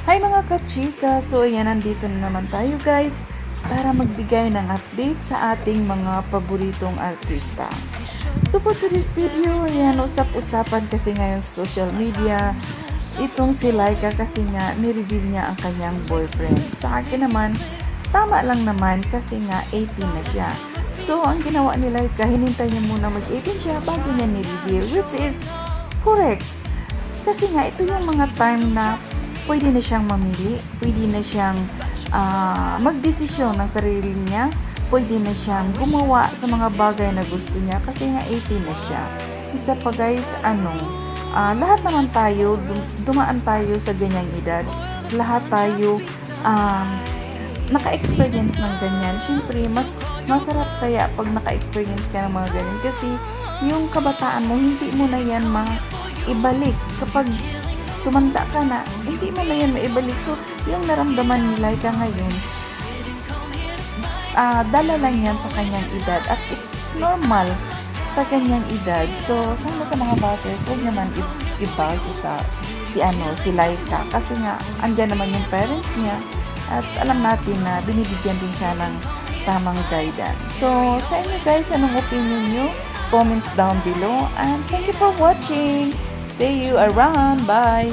Hi mga kachika! So ayan, nandito na naman tayo guys para magbigay ng update sa ating mga paboritong artista. So for today's video, ayan, usap-usapan kasi ngayon sa social media itong si Laika kasi nga ni-reveal niya ang kanyang boyfriend. Sa akin naman, tama lang naman kasi nga 18 na siya. So ang ginawa ni Laika, hinintay niya muna mag-18 siya bago niya ni-reveal, which is correct. Kasi nga ito yung mga time na pwede na siyang mamili, pwede na siyang magdesisyon ng sarili niya, pwede na siyang gumawa sa mga bagay na gusto niya kasi nga 18 na siya. Isa pa guys, lahat naman tayo, dumaan tayo sa ganyang edad, lahat tayo naka-experience ng ganyan. Siyempre, mas masarap kaya pag naka-experience ka ng mga ganyan kasi yung kabataan mo, hindi mo na yan maibalik kapag tumanda ka na, hindi mo na yan maibalik. So, yung naramdaman ni Laika ngayon, dala lang yan sa kanyang edad at it's normal sa kanyang edad. So, sana sa mga bashers, huwag naman ibasa si Laika kasi nga, andyan naman yung parents niya at alam natin na binibigyan din siya ng tamang guidance. So, sa inyo guys, anong opinion nyo? Comments down below and thank you for watching. See you around. Bye!